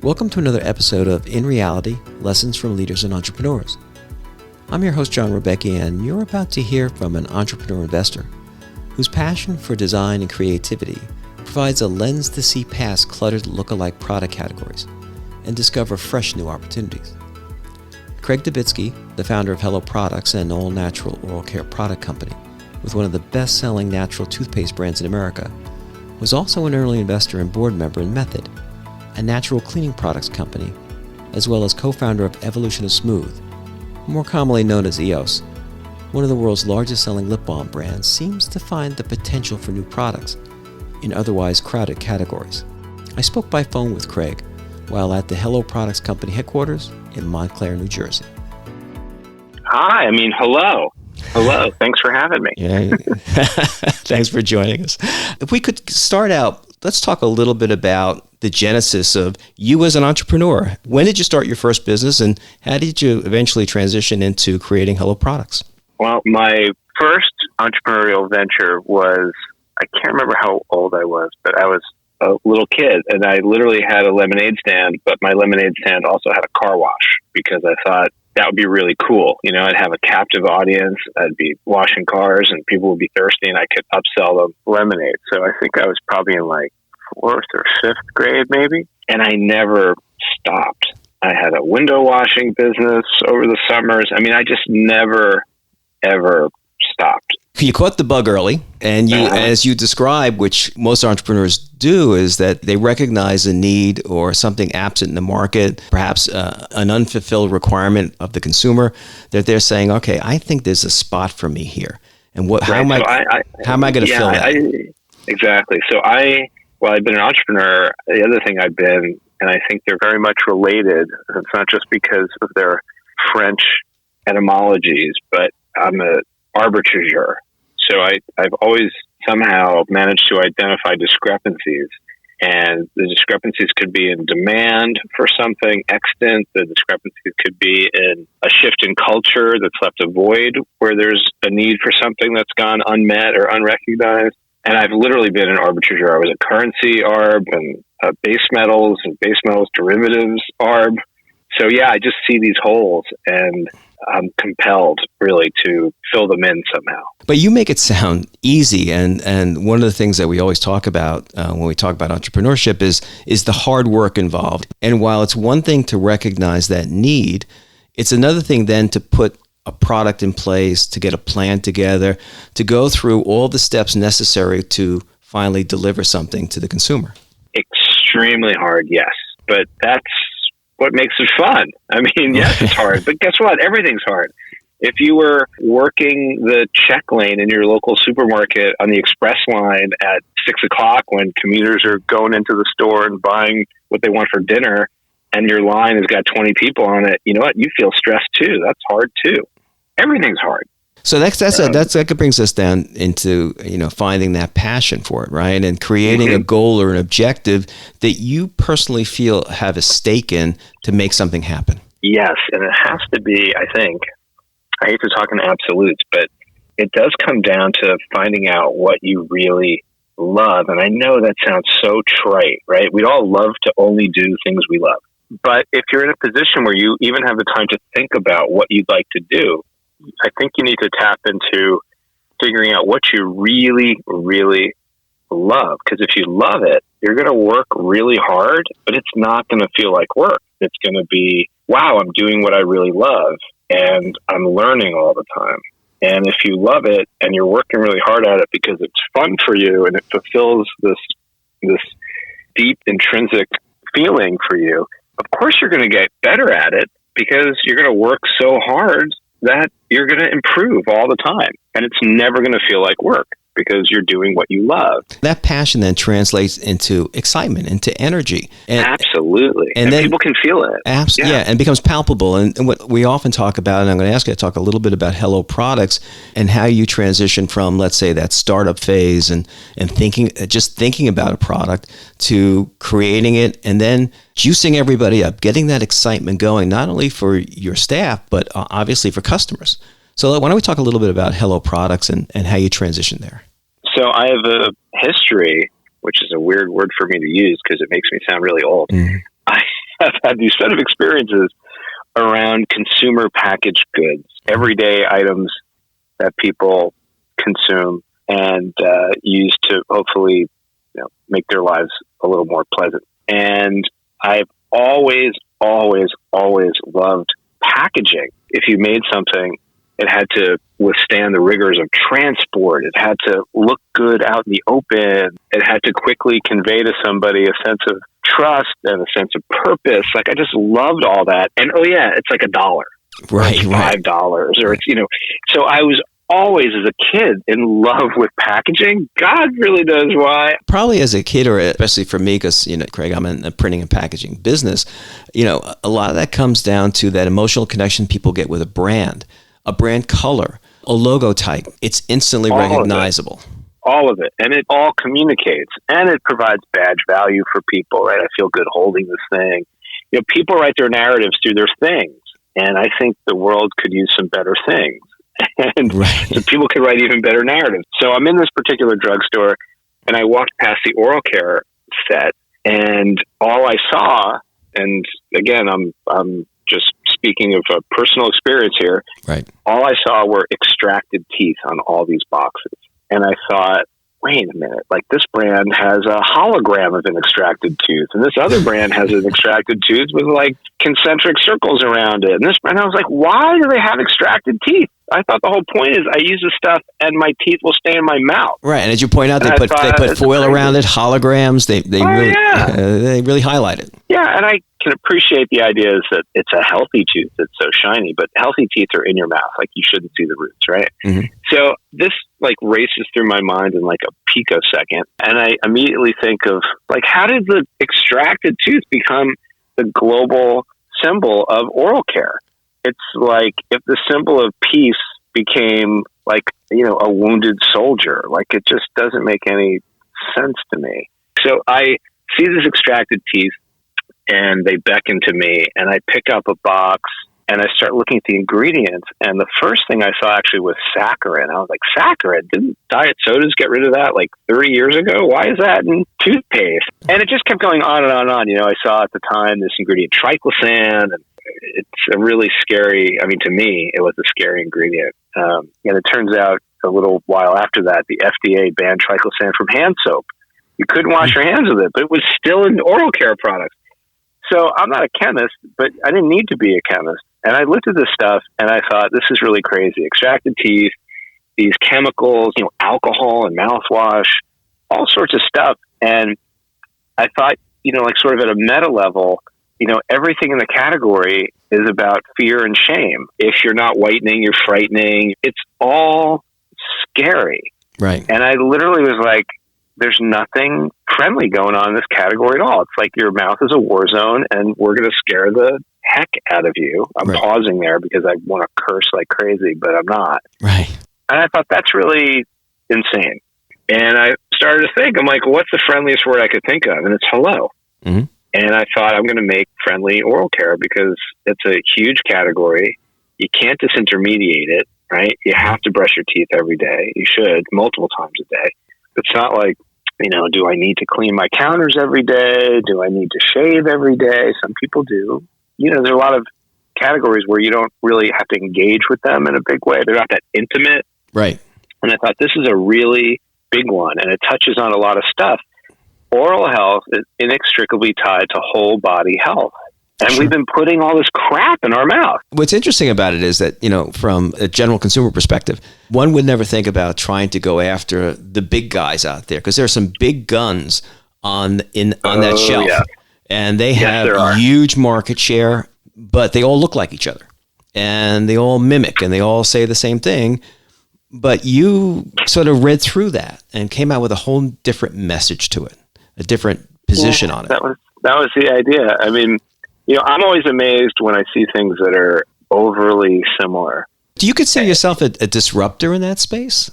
Welcome to another episode of In Reality, Lessons from Leaders and Entrepreneurs. I'm your host, John Rebecki, and you're about to hear from an entrepreneur investor whose passion for design and creativity provides a lens to see past cluttered look-alike product categories and discover fresh new opportunities. Craig Dubitsky, the founder of Hello Products, an all-natural oral care product company with one of the best-selling natural toothpaste brands in America, was also an early investor and board member in Method, a natural cleaning products company, as well as co-founder of Evolution of Smooth, more commonly known as EOS. One of the world's largest selling lip balm brands seems to find the potential for new products in otherwise crowded categories. I spoke by phone with Craig while at the Hello Products company headquarters in Montclair, New Jersey. Hi, hello. Hello, thanks for having me. Yeah. Thanks for joining us. If we could start out, let's talk a little bit about the genesis of you as an entrepreneur. When did you start your first business, and how did you eventually transition into creating Hello Products? Well, my first entrepreneurial venture was, I can't remember how old I was, but I was a little kid, and I literally had a lemonade stand, but my lemonade stand also had a car wash because I thought that would be really cool. I'd have a captive audience. I'd be washing cars and people would be thirsty and I could upsell them lemonade. So I think I was probably in like 4th or 5th grade maybe. And I never stopped. I had a window washing business over the summers. I just never, ever stopped. You caught the bug early, and you, as you describe, which most entrepreneurs do, is that they recognize a need or something absent in the market, perhaps an unfulfilled requirement of the consumer, that they're saying, okay, I think there's a spot for me here. And how am I going to fill that? Exactly. So I've been an entrepreneur. The other thing I've been, and I think they're very much related, it's not just because of their French etymologies, but I'm an arbitrageur. So I've always somehow managed to identify discrepancies, and the discrepancies could be in demand for something extant. The discrepancies could be in a shift in culture that's left a void where there's a need for something that's gone unmet or unrecognized. And I've literally been an arbitrageur. I was a currency arb and base metals and base metals derivatives arb. So yeah, I just see these holes and I'm compelled really to fill them in somehow. But you make it sound easy. And one of the things that we always talk about when we talk about entrepreneurship is the hard work involved. And while it's one thing to recognize that need, it's another thing then to put a product in place, to get a plan together, to go through all the steps necessary to finally deliver something to the consumer. Extremely hard, yes. But that's what makes it fun. Yes, it's hard, but guess what? Everything's hard. If you were working the check lane in your local supermarket on the express line at 6:00 when commuters are going into the store and buying what they want for dinner, and your line has got 20 people on it, you know what? You feel stressed too. That's hard too. Everything's hard. So that brings us down into, finding that passion for it, right? And creating a goal or an objective that you personally feel have a stake in to make something happen. Yes. And it has to be, I think, I hate to talk in absolutes, but it does come down to finding out what you really love. And I know that sounds so trite, right? We all love to only do things we love. But if you're in a position where you even have the time to think about what you'd like to do, I think you need to tap into figuring out what you really, really love. Because if you love it, you're going to work really hard, but it's not going to feel like work. It's going to be, wow, I'm doing what I really love, and I'm learning all the time. And if you love it and you're working really hard at it because it's fun for you and it fulfills this deep intrinsic feeling for you, of course you're going to get better at it because you're going to work so hard that you're going to improve all the time. And it's never going to feel like work because you're doing what you love. That passion then translates into excitement, into energy. Absolutely. And then people can feel it. Yeah, and becomes palpable. And what we often talk about, and I'm going to ask you to talk a little bit about Hello Products and how you transition from, let's say, that startup phase and thinking about a product to creating it and then juicing everybody up, getting that excitement going, not only for your staff, but obviously for customers. So why don't we talk a little bit about Hello Products and how you transition there? So I have a history, which is a weird word for me to use because it makes me sound really old. Mm-hmm. have had these set of experiences around consumer packaged goods, everyday items that people consume and use to hopefully, make their lives a little more pleasant. And I've always loved packaging. If you made something, it had to withstand the rigors of transport. It had to look good out in the open. It had to quickly convey to somebody a sense of trust and a sense of purpose. Like, I just loved all that. And it's like $1, right, $5, or it's, so I was always, as a kid, in love with packaging. God really knows why. Probably as a kid, or especially for me, because, Craig, I'm in the printing and packaging business, a lot of that comes down to that emotional connection people get with a brand color, a logo type. It's instantly recognizable. All of it. And it all communicates. And it provides badge value for people, right? I feel good holding this thing. People write their narratives through their things. And I think the world could use some better things. And so people could write even better narratives. So I'm in this particular drugstore, and I walked past the oral care set, and all I saw, and again, I'm just speaking of a personal experience here, right? All I saw were extracted teeth on all these boxes. And I thought, wait a minute, like, this brand has a hologram of an extracted tooth, and this other brand has an extracted tooth with like concentric circles around it. And I was like, why do they have extracted teeth? I thought the whole point is I use this stuff and my teeth will stay in my mouth. Right. And as you point out, they put foil around it, holograms. They really highlight it. Yeah. And I can appreciate the idea is that it's a healthy tooth that's so shiny, but healthy teeth are in your mouth. Like, you shouldn't see the roots, right? Mm-hmm. So this like races through my mind in like a picosecond. And I immediately think of like, how did the extracted tooth become the global symbol of oral care? It's like if the symbol of peace became like, a wounded soldier. Like, it just doesn't make any sense to me. So I see this extracted teeth, and they beckon to me, and I pick up a box and I start looking at the ingredients. And the first thing I saw actually was saccharin. I was like, saccharin? Didn't diet sodas get rid of that like 30 years ago? Why is that in toothpaste? And it just kept going on and on and on. I saw at the time this ingredient triclosan, and it's a really scary, to me, it was a scary ingredient. And it turns out a little while after that, the FDA banned triclosan from hand soap. You couldn't wash your hands with it, but it was still in oral care products. So I'm not a chemist, but I didn't need to be a chemist. And I looked at this stuff and I thought, this is really crazy. Extracted teeth, these chemicals, alcohol and mouthwash, all sorts of stuff. And I thought, like sort of at a meta level, everything in the category is about fear and shame. If you're not whitening, you're frightening. It's all scary. Right. And I literally was like, there's nothing friendly going on in this category at all. It's like your mouth is a war zone and we're going to scare the heck out of you. I'm pausing there because I want to curse like crazy, but I'm not. Right. And I thought, that's really insane. And I started to think, I'm like, what's the friendliest word I could think of? And it's hello. Mm-hmm. And I thought, I'm going to make friendly oral care because it's a huge category. You can't disintermediate it, right? You have to brush your teeth every day. You should, multiple times a day. It's not like, do I need to clean my counters every day? Do I need to shave every day? Some people do. There are a lot of categories where you don't really have to engage with them in a big way. They're not that intimate. Right. And I thought, this is a really big one, and it touches on a lot of stuff. Oral health is inextricably tied to whole body health. And we've been putting all this crap in our mouth. What's interesting about it is that, from a general consumer perspective, one would never think about trying to go after the big guys out there, because there are some big guns on that shelf. Yeah. And they have huge market share, but they all look like each other. And they all mimic, and they all say the same thing. But you sort of read through that and came out with a whole different message to it, a different position on it. That was the idea. I'm always amazed when I see things that are overly similar. Do you consider yourself a disruptor in that space?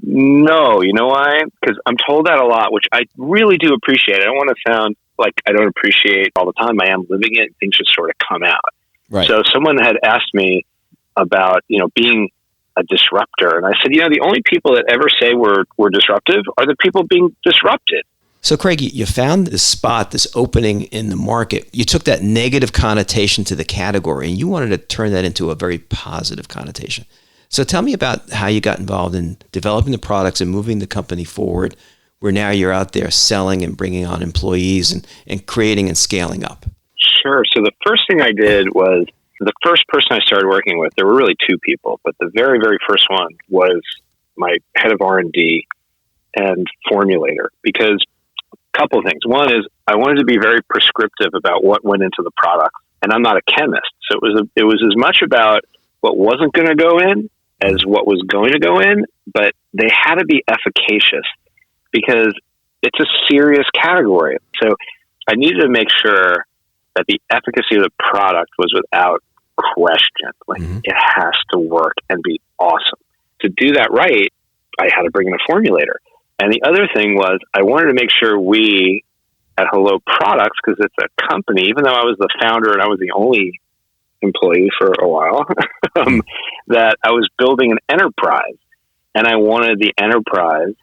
No. You know why? Because I'm told that a lot, which I really do appreciate. I don't want to sound like I don't appreciate all the time. I am living it. Things just sort of come out. Right. So someone had asked me about, being a disruptor. And I said, the only people that ever say we're disruptive are the people being disrupted. So Craig, you found this spot, this opening in the market. You took that negative connotation to the category and you wanted to turn that into a very positive connotation. So tell me about how you got involved in developing the products and moving the company forward, where now you're out there selling and bringing on employees and creating and scaling up. Sure. So the first thing I did was, the first person I started working with, there were really two people, but the very, very first one was my head of R&D and formulator, because a couple of things. One is I wanted to be very prescriptive about what went into the product, and I'm not a chemist. So it was as much about what wasn't going to go in as what was going to go in, but they had to be efficacious because it's a serious category. So I needed to make sure that the efficacy of the product was without question. Like, it has to work and be awesome. To do that right, I had to bring in a formulator. And the other thing was I wanted to make sure we at Hello Products, because it's a company, even though I was the founder and I was the only employee for a while, that I was building an enterprise. And I wanted the enterprise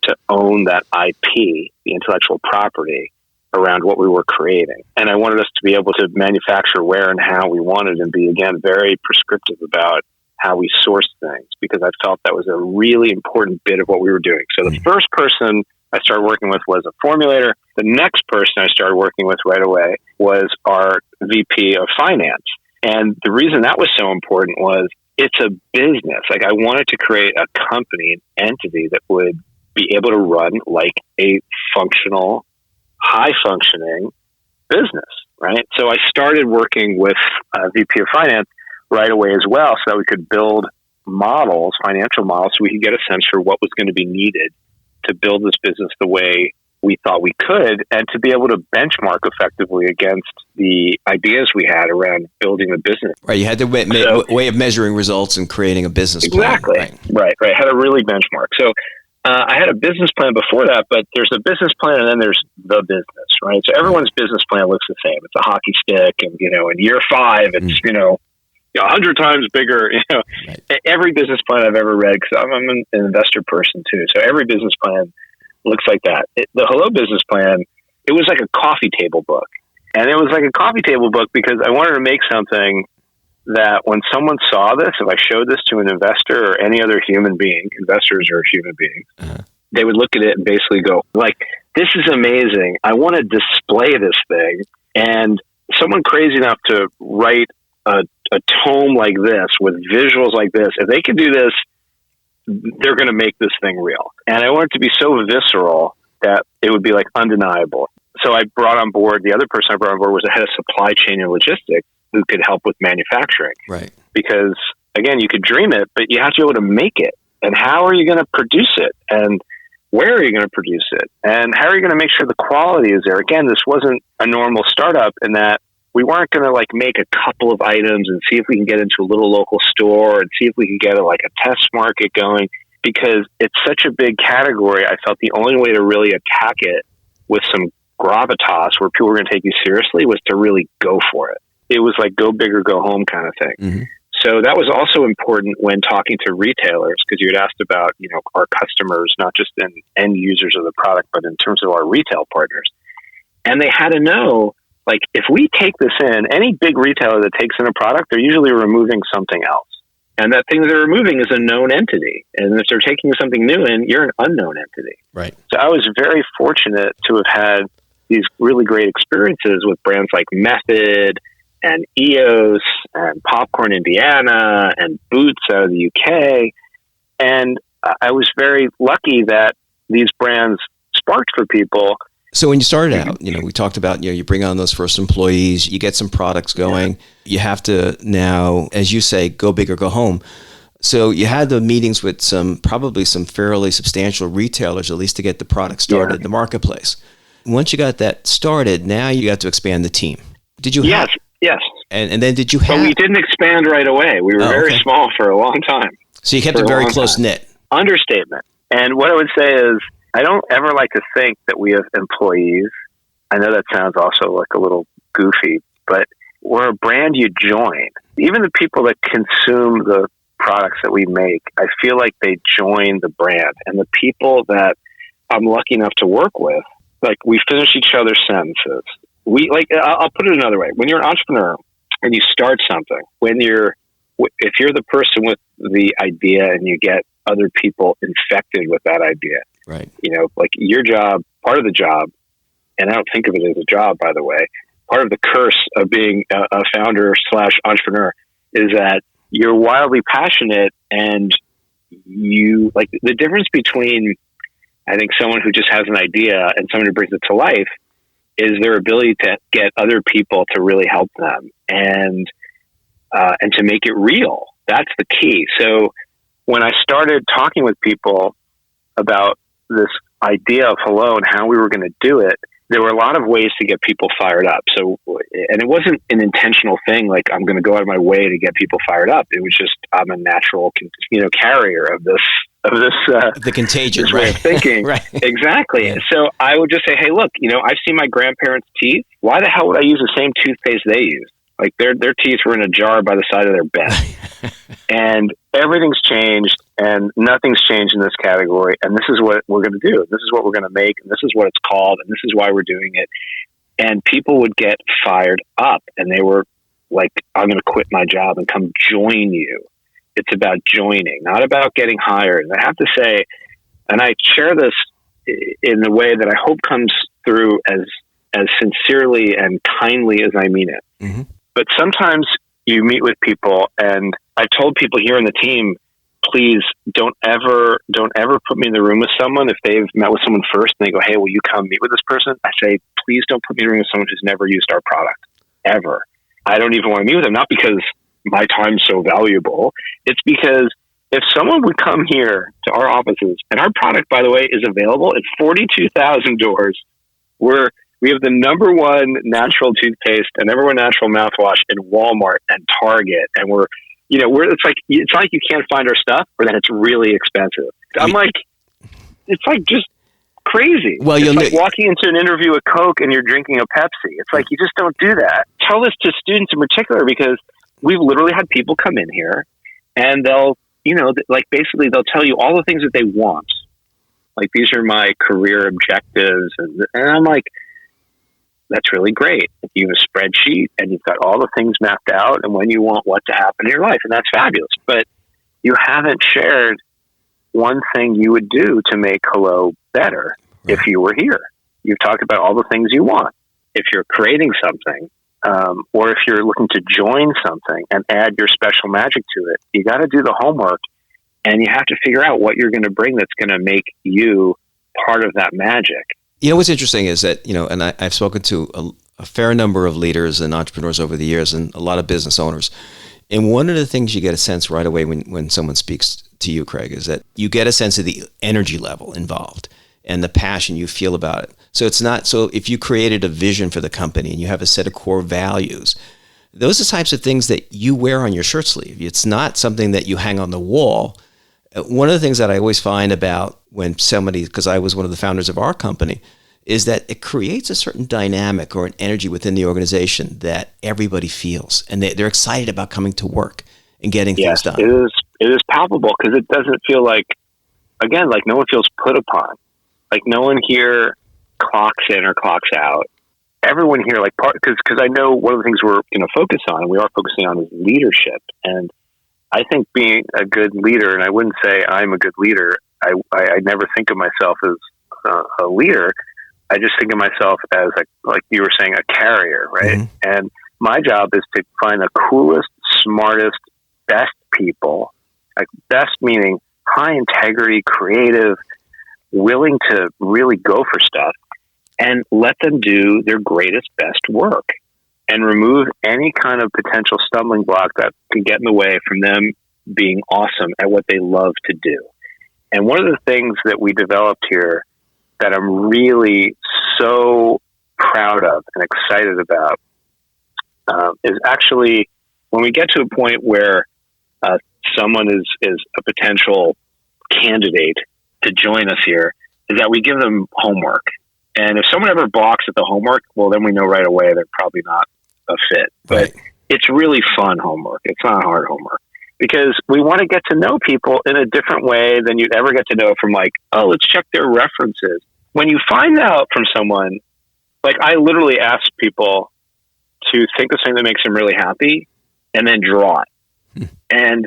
to own that IP, the intellectual property, around what we were creating. And I wanted us to be able to manufacture where and how we wanted and be, again, very prescriptive about how we sourced things, because I felt that was a really important bit of what we were doing. So the first person I started working with was a formulator. The next person I started working with right away was our VP of finance. And the reason that was so important was it's a business. Like, I wanted to create a company, an entity that would be able to run like a functional, high-functioning business, right? So I started working with VP of Finance right away as well, so that we could build models, financial models, so we could get a sense for what was going to be needed to build this business the way we thought we could, and to be able to benchmark effectively against the ideas we had around building a business. Right, you had the way of measuring results and creating a business plan. Exactly, right. Had a really benchmark. So I had a business plan before that, but there's a business plan and then there's the business, right? So everyone's business plan looks the same. It's a hockey stick, and, in year 5, it's, 100 times bigger. Right. Every business plan I've ever read, because I'm an investor person too. So every business plan looks like that. The Hello business plan, it was like a coffee table book. And it was like a coffee table book because I wanted to make something that when someone saw this, if I showed this to an investor or any other human being, investors are human beings, they would look at it and basically go, like, this is amazing. I want to display this thing. And someone crazy enough to write a tome like this with visuals like this, if they can do this, they're going to make this thing real. And I want it to be so visceral that it would be like undeniable. So I brought on board, the other person I brought on board was a head of supply chain and logistics who could help with manufacturing. Right. Because again, you could dream it, but you have to be able to make it. And how are you going to produce it? And where are you going to produce it? And how are you going to make sure the quality is there? Again, this wasn't a normal startup in that we weren't going to make a couple of items and see if we can get into a little local store and see if we can get a test market going, because it's such a big category. I felt the only way to really attack it with some gravitas where people were going to take you seriously was to really go for it. It was like go big or go home kind of thing. Mm-hmm. So that was also important when talking to retailers, because you had asked about, our customers, not just in end users of the product, but in terms of our retail partners. And they had to know, if we take this in, any big retailer that takes in a product, they're usually removing something else. And that thing that they're removing is a known entity. And if they're taking something new in, you're an unknown entity. Right. So I was very fortunate to have had these really great experiences with brands like Method and EOS and Popcorn Indiana and Boots out of the UK. And I was very lucky that these brands sparked for people. So when you started out, we talked about, you bring on those first employees, you get some products going, you have to now, as you say, go big or go home. So you had the meetings with probably some fairly substantial retailers, at least to get the product started in the marketplace. Once you got that started, now you got to expand the team. Did you? Yes. And then did you have? But we didn't expand right away. We were very small for a long time. So you kept it very close knit. Understatement. And what I would say is, I don't ever like to think that we have employees. I know that sounds also like a little goofy, but we're a brand you join. Even the people that consume the products that we make, I feel like they join the brand. And the people that I'm lucky enough to work with, like we finish each other's sentences. I'll put it another way. When you're an entrepreneur and you start something, if you're the person with the idea and you get other people infected with that idea, right? Like your job, part of the job, and I don't think of it as a job, by the way, part of the curse of being a founder / entrepreneur is that you're wildly passionate, and you like the difference between, I think, someone who just has an idea and someone who brings it to life is their ability to get other people to really help them and to make it real. That's the key. So when I started talking with people about this idea of Hello and how we were going to do it, there were a lot of ways to get people fired up. So, and it wasn't an intentional thing, like I'm going to go out of my way to get people fired up. It was just, I'm a natural, carrier of this, the contagion, this right? way of thinking. Right. Exactly. Yeah. So I would just say, hey, look, I've seen my grandparents' teeth. Why the hell would I use the same toothpaste they used? Like their teeth were in a jar by the side of their bed. And everything's changed and nothing's changed in this category. And this is what we're going to do. This is what we're going to make. And this is what it's called. And this is why we're doing it. And people would get fired up and they were like, I'm going to quit my job and come join you. It's about joining, not about getting hired. And I have to say, and I share this in the way that I hope comes through as sincerely and kindly as I mean it. Mm-hmm. But sometimes you meet with people, and I told people here in the team, please don't ever put me in the room with someone if they've met with someone first and they go, hey, will you come meet with this person? I say, please don't put me in the room with someone who's never used our product, ever. I don't even want to meet with them, not because my time's so valuable. It's because if someone would come here to our offices, and our product, by the way, is available at 42,000 doors, we have the number one natural toothpaste and number one natural mouthwash in Walmart and Target. And it's like you can't find our stuff or that it's really expensive. It's like just crazy. Well, it's like walking into an interview at Coke and you're drinking a Pepsi. It's like, you just don't do that. Tell this to students in particular, because we've literally had people come in here and they'll, basically they'll tell you all the things that they want. Like, these are my career objectives. And I'm like, that's really great. You have a spreadsheet and you've got all the things mapped out and when you want what to happen in your life. And that's fabulous. But you haven't shared one thing you would do to make Hello better if you were here. You've talked about all the things you want. If you're creating something, or if you're looking to join something and add your special magic to it, you got to do the homework and you have to figure out what you're going to bring that's going to make you part of that magic. What's interesting is that, and I've spoken to a fair number of leaders and entrepreneurs over the years and a lot of business owners. And one of the things you get a sense right away when someone speaks to you, Craig, is that you get a sense of the energy level involved and the passion you feel about it. So it's not, so if you created a vision for the company and you have a set of core values, those are the types of things that you wear on your shirt sleeve. It's not something that you hang on the wall. One of the things that I always find about when somebody, because I was one of the founders of our company, is that it creates a certain dynamic or an energy within the organization that everybody feels, and they're excited about coming to work and getting things done. It is palpable, because it doesn't feel like, again, like no one feels put upon. Like no one here clocks in or clocks out. Everyone here, because I know one of the things we're going to focus on, and we are focusing on, is leadership. And I think being a good leader, and I wouldn't say I'm a good leader. I never think of myself as a leader. I just think of myself as, like you were saying, a carrier, right? Mm-hmm. And my job is to find the coolest, smartest, best people, like best meaning high integrity, creative, willing to really go for stuff, and let them do their greatest, best work and remove any kind of potential stumbling block that can get in the way from them being awesome at what they love to do. And one of the things that we developed here that I'm really so proud of and excited about is actually when we get to a point where someone is a potential candidate to join us here, is that we give them homework. And if someone ever balks at the homework, well, then we know right away they're probably not a fit. But It's really fun homework. It's not hard homework, because we want to get to know people in a different way than you'd ever get to know from, like, oh, let's check their references. when you find out from someone, like I literally ask people to think of something that makes them really happy and then draw it. And,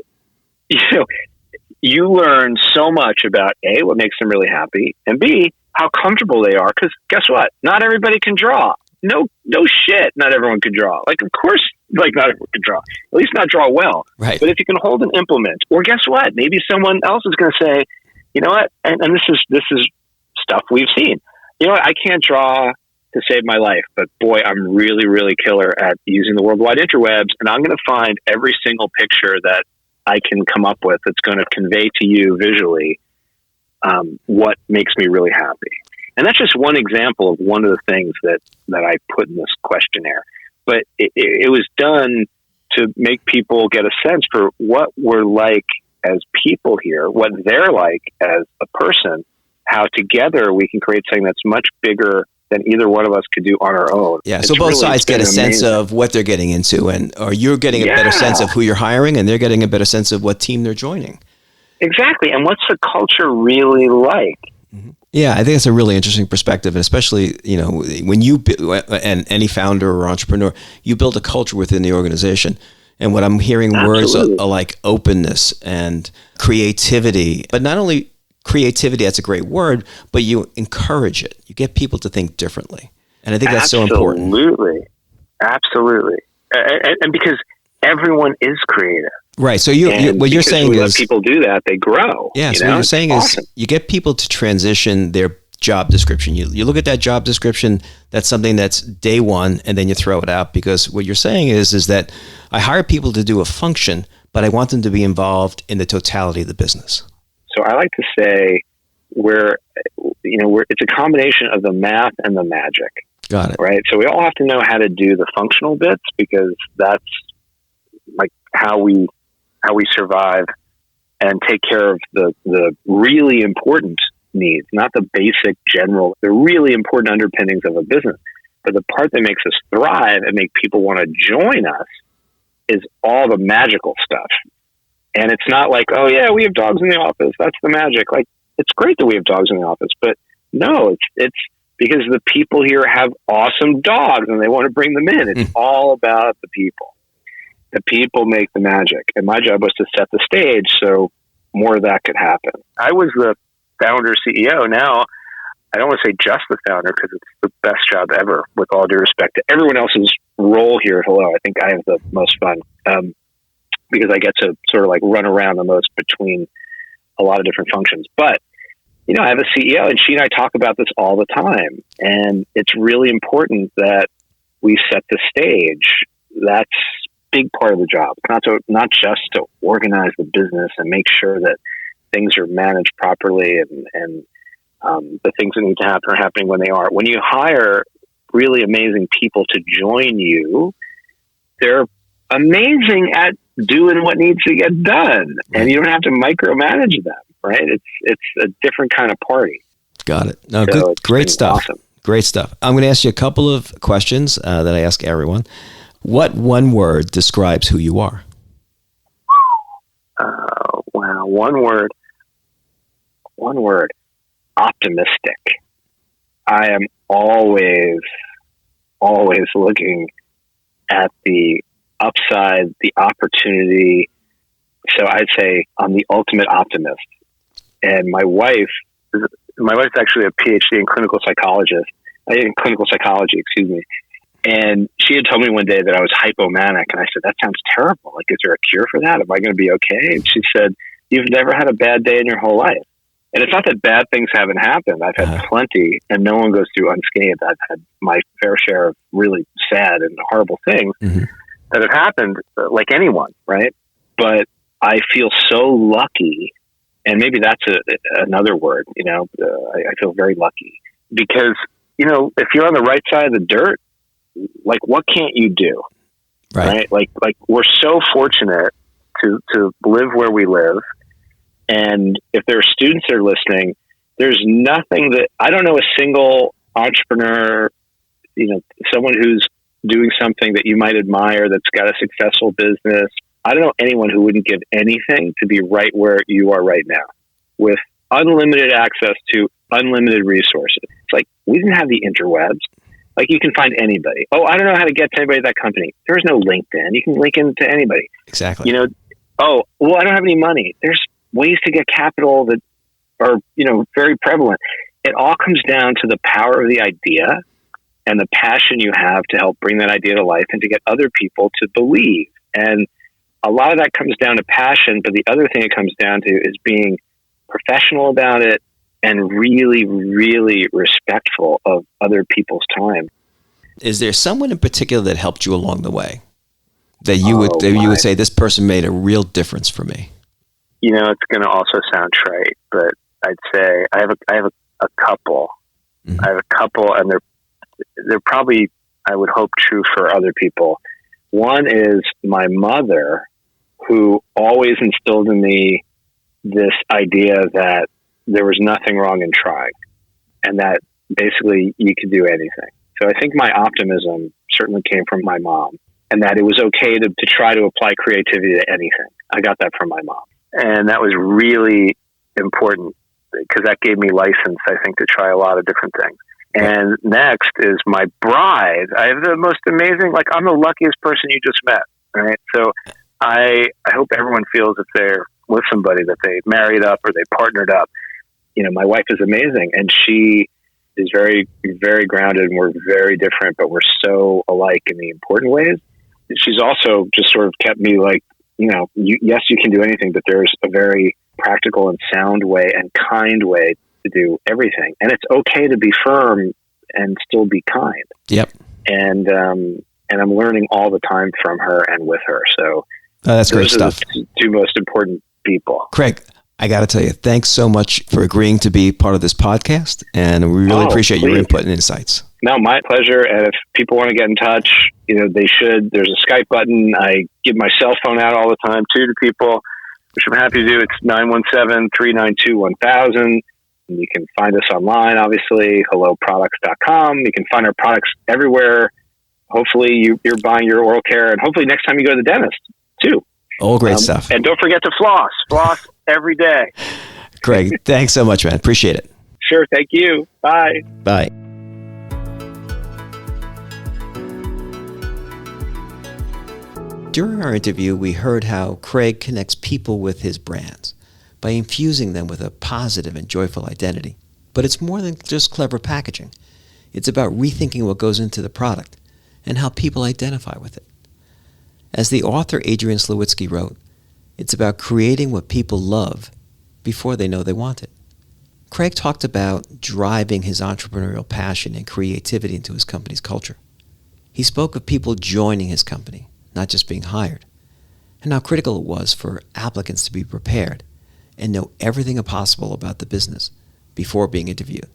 you learn so much about A, what makes them really happy, and B, how comfortable they are. Because guess what? Not everybody can draw. No shit. Not everyone can draw. Like, of course, like not everyone can draw. At least not draw well. Right. But if you can hold an implement, or guess what? Maybe someone else is going to say, you know what? And this is stuff we've seen. You know what? I can't draw to save my life, but boy, I'm really, really killer at using the World Wide Interwebs, and I'm going to find every single picture that I can come up with that's going to convey to you visually what makes me really happy. And that's just one example of one of the things that I put in this questionnaire. But it was done to make people get a sense for what we're like as people here, what they're like as a person, how together we can create something that's much bigger than either one of us could do on our own. Yeah, so both sides get a sense of what they're getting into, or you're getting a better sense of who you're hiring, and they're getting a better sense of what team they're joining. Exactly, and what's the culture really like? Mm-hmm. Yeah, I think it's a really interesting perspective, and especially, when you, and any founder or entrepreneur, you build a culture within the organization. And what I'm hearing words are like openness and creativity, but not only creativity, that's a great word, but you encourage it. You get people to think differently. And I think that's so important. Absolutely. And because everyone is creative. Right. So what you're saying is, let people do that, they grow. Yeah. So what you're saying is you get people to transition their job description. You look at that job description, that's something that's day one, and then you throw it out, because what you're saying is that I hire people to do a function, but I want them to be involved in the totality of the business. So I like to say it's a combination of the math and the magic. Got it. Right. So we all have to know how to do the functional bits, because that's like how we survive and take care of the really important needs, not the basic general, the really important underpinnings of a business. But the part that makes us thrive and make people want to join us is all the magical stuff. And it's not like, oh yeah, we have dogs in the office, that's the magic. Like, it's great that we have dogs in the office, but no, it's because the people here have awesome dogs and they want to bring them in. It's all about the people. The people make the magic. And my job was to set the stage so more of that could happen. I was the founder CEO. Now, I don't want to say just the founder, because it's the best job ever, with all due respect to everyone else's role here at Hello. I think I have the most fun. Because I get to sort of like run around the most between a lot of different functions. But, I have a CEO, and she and I talk about this all the time. And it's really important that we set the stage. That's a big part of the job. Not just to organize the business and make sure that things are managed properly and the things that need to happen are happening when they are. When you hire really amazing people to join you, they're amazing at doing what needs to get done, and you don't have to micromanage them, right? It's a different kind of party. Got it. No, so great stuff. Awesome. Great stuff. I'm going to ask you a couple of questions that I ask everyone. What one word describes who you are? Wow. One word. Optimistic. I am always looking at the upside, the opportunity. So I'd say I'm the ultimate optimist. And my wife's actually a PhD in clinical psychology, excuse me. And she had told me one day that I was hypomanic. And I said, that sounds terrible. Like, is there a cure for that? Am I going to be okay? And she said, you've never had a bad day in your whole life. And it's not that bad things haven't happened. I've had plenty, and no one goes through unscathed. I've had my fair share of really sad and horrible things that have happened, like anyone, right? But I feel so lucky, and maybe that's another word, I feel very lucky. Because, if you're on the right side of the dirt, like, what can't you do? Right? Like we're so fortunate to live where we live. And if there are students that are listening, there's nothing that I don't know a single entrepreneur, someone who's doing something that you might admire, that's got a successful business. I don't know anyone who wouldn't give anything to be right where you are right now, with unlimited access to unlimited resources. It's like, we didn't have the interwebs. Like, you can find anybody. Oh, I don't know how to get to anybody at that company. There's no LinkedIn. You can link in to anybody. Exactly. Oh, well, I don't have any money. There's ways to get capital that are, very prevalent. It all comes down to the power of the idea and the passion you have to help bring that idea to life and to get other people to believe. And a lot of that comes down to passion, but the other thing it comes down to is being professional about it and really, really respectful of other people's time. Is there someone in particular that helped you along the way that you would say, this person made a real difference for me? It's going to also sound trite, but I'd say I have a couple. Mm-hmm. I have a couple, and they're probably, I would hope, true for other people. One is my mother, who always instilled in me this idea that there was nothing wrong in trying, and that basically you could do anything. So I think my optimism certainly came from my mom, and that it was okay to try to apply creativity to anything. I got that from my mom. And that was really important because that gave me license, I think, to try a lot of different things. And next is my bride. I have the most amazing, I'm the luckiest person you just met, right? So I hope everyone feels if they're with somebody that they married up or they partnered up. My wife is amazing, and she is very, very grounded, and we're very different, but we're so alike in the important ways. She's also just sort of kept me yes, you can do anything, but there's a very practical and sound way and kind way to do everything. And it's okay to be firm and still be kind. Yep. And I'm learning all the time from her and with her. So that's great stuff. The two most important people. Craig, I got to tell you, thanks so much for agreeing to be part of this podcast. And we really appreciate your input and insights. No, my pleasure. And if people want to get in touch, they should. There's a Skype button. I give my cell phone out all the time too to people, which I'm happy to do. It's 917-392-1000. And you can find us online, obviously, helloproducts.com. You can find our products everywhere. Hopefully you're buying your oral care, and hopefully next time you go to the dentist too. All great stuff. And don't forget to floss. Floss every day. Craig, thanks so much, man. Appreciate it. Sure. Thank you. Bye. Bye. During our interview, we heard how Craig connects people with his brands by infusing them with a positive and joyful identity. But it's more than just clever packaging. It's about rethinking what goes into the product and how people identify with it. As the author Adrian Dubitsky wrote, it's about creating what people love before they know they want it. Craig talked about driving his entrepreneurial passion and creativity into his company's culture. He spoke of people joining his company, not just being hired, and how critical it was for applicants to be prepared and know everything possible about the business before being interviewed,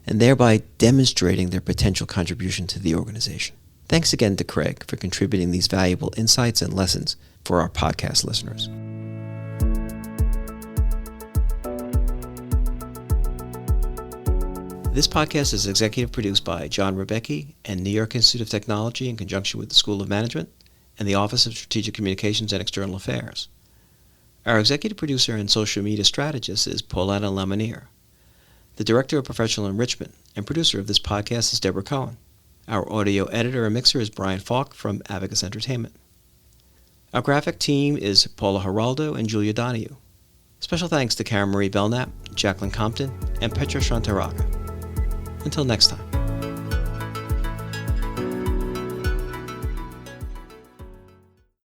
and thereby demonstrating their potential contribution to the organization. Thanks again to Craig for contributing these valuable insights and lessons for our podcast listeners. This podcast is executive produced by John Rebecki and New York Institute of Technology in conjunction with the School of Management and the Office of Strategic Communications and External Affairs. Our executive producer and social media strategist is Pauletta Lamanier. The Director of Professional Enrichment and producer of this podcast is Deborah Cohen. Our audio editor and mixer is Brian Falk from Abacus Entertainment. Our graphic team is Paula Geraldo and Julia Donahue. Special thanks to Karen Marie Belknap, Jacqueline Compton, and Petra Shantaraga. Until next time.